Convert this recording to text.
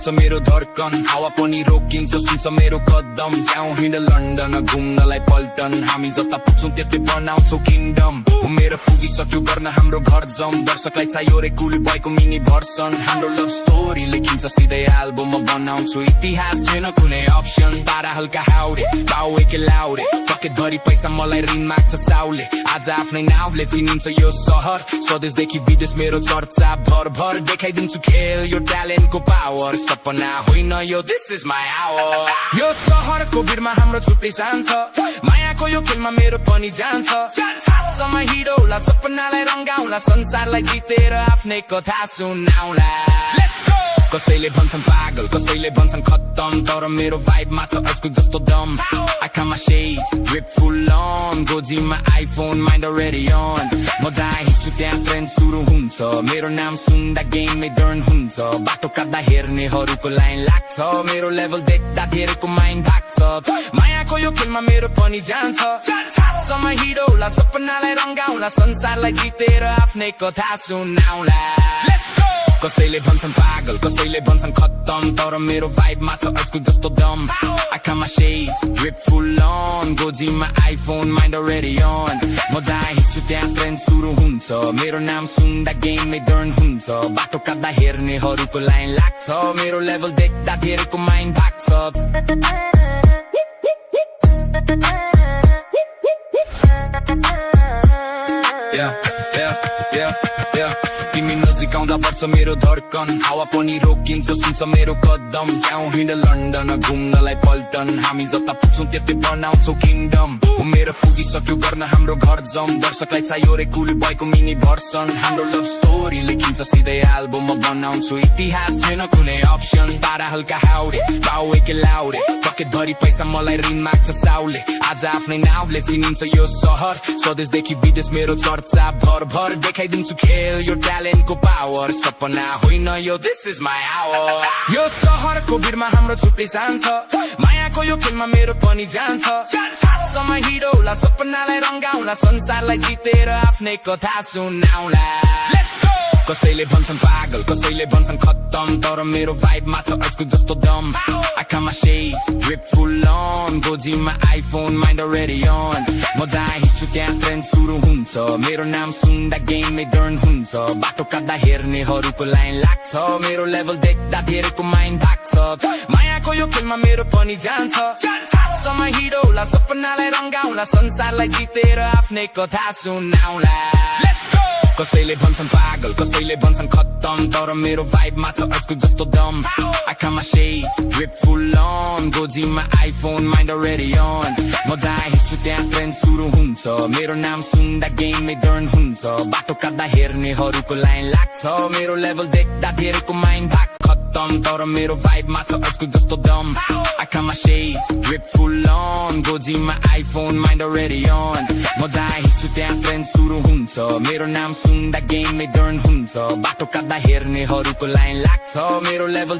बढ्छ मेरो धड्कन हावा पनि रोकिन्छ सुन्छ मेरो कदम जाउँ हिँड लन्डन घुम्नलाई पल्टन हामी जता पुग्छौँ त्यतै बनाउँछौँ किङडम मेरो पुगिसक्यो गर्न हाम्रो घर जम दर्शकलाई चाहियो रे कुल बयको मिनी भर्सन हाम्रो लभ स्टोरी लेखिन्छ सिधै एल्बममा बनाउँछु इतिहास छैन कुनै अप्सन तारा हल्का हाउडे बाउ एके लाउडे पकेट भरि पैसा मलाई ऋण माग्छ साउले आज आफ्नै नाउँले चिनिन्छ यो सहर स्वदेशदेखि विदेश मेरो चर्चा भर भर देखाइदिन्छु खेल यो ट्यालेन्टको पावर सपना होइन यो दिस इज माई आवर यो सहरको भिडमा हाम्रो छुट्टै जान्छ मायाको यो खेलमा मेरो पनि जान्छ समय हिडौला सपनालाई रंगाउला संसारलाई जितेर आफ्नै कथा सुनाउला कसैले भन्छन् पागल कसैले भन्छन् खत्तम तर मेरो भाइबमा छ अजको जस्तो दम I got my shades drip full on गोजीमा आइफोन माइन्ड अलरेडी अन म जहाँ हिँड्छु त्यहाँ ट्रेन्ड सुरु हुन्छ मेरो नाम सुन्दा गेममै डर्न हुन्छ बाटो काट्दा हेर्नेहरूको लाइन लाग्छ मेरो लेभल देख्दा धेरैको माइन्ड भाग्छ मायाको यो खेलमा मेरो पनि जान्छ समय हिडौला सपनालाई रंगाउला संसारलाई जितेर आफ्नै कथा सुनाउला कसैले भन्छन् पागल कसैले भन्छन् खत्तम तर मेरो भाइबमा छ अजको जस्तो दम I got my shades drip full on गोजीमा आइफोन माइन्ड अलरेडी अन म जहाँ हिँड्छु त्यहाँ ट्रेन्ड सुरु हुन्छ मेरो नाम सुन्दा गेममै डर्न हुन्छ बाटो काट्दा हेर्नेहरूको लाइन लाग्छ मेरो लेभल देख्दा धेरैको माइन्ड भाग्छ तिमी नजिक आउँदा बढ्छ मेरो धड्कन हावा पनि रोकिन्छ सुन्छ मेरो कदम जाउँ हिँड लन्डन घुम्नलाई पल्टन हामी जता पुग्छौँ त्यतै बनाउँछौँ किङडम मेरो पुगिसक्यो गर्न हाम्रो घर जम दर्शकलाई चाहियो रे कुल बयको मिनी भर्सन हाम्रो लभ स्टोरी लेखिन्छ सिधै एल्बममा बनाउँछु इतिहास छैन कुनै अप्सन तारा हल्का हाउडे बाउ एके लाउडे पकेट भरि पैसा मलाई ऋण माग्छ साउले आज आफ्नै नाउँले चिनिन्छ यो सहर स्वदेशदेखि विदेश मेरो चर्चा भर भर देखाइदिन्छु खेल यो ट्यालेन्टको पावर सपना होइन यो दिस इज माई आवर यो सहरको भिडमा हाम्रो छुट्टै जान्छ मायाको यो खेलमा मेरो पनि जान्छ समय हिडौला सपनालाई रंगाउला संसारलाई जितेर आफ्नै कथा सुनाउला कसैले भन्छन् पागल कसैले भन्छन् खत्तम तर मेरो भाइबमा छ अजको जस्तो दम I got my shades drip full on गोजीमा आइफोन माइन्ड अलरेडी अन म जहाँ हिँड्छु त्यहाँ ट्रेन्ड सुरु हुन्छ मेरो नाम सुन्दा गेममै डर्न हुन्छ बाटो काट्दा हेर्नेहरूको लाइन लाग्छ मेरो लेभल देख्दा धेरैको माइन्ड भाग्छ मायाको यो खेलमा मेरो पनि जान्छ समय हिडौला सपनालाई रंगाउला संसारलाई जितेर आफ्नै कथा सुनाउला कसैले भन्छन् पागल कसैले भन्छन् खत्तम तर मेरो भाइबमा छ अजको जस्तो दम I got my shades drip full on गोजीमा आइफोन माइन्ड अलरेडी अन म जहाँ हिँड्छु त्यहाँ ट्रेन्ड सुरु हुन्छ मेरो नाम सुन्दा गेममै डर्न हुन्छ बाटो काट्दा हेर्नेहरूको लाइन लाग्छ मेरो लेभल देख्दा धेरैको माइन्ड भाग्छ खत्तम तर मेरो भाइबमा छ अजको जस्तो दम I got my shades drip full on गोजीमा आइफोन माइन्ड अलरेडी अन म जहाँ हिँड्छु त्यहाँ ट्रेन्ड सुरु हुन्छ मेरो नाम सुन्दा गेममै डर्न हुन्छ बाटो काट्दा हेर्नेहरूको लाइन लाग्छ मेरो लेभल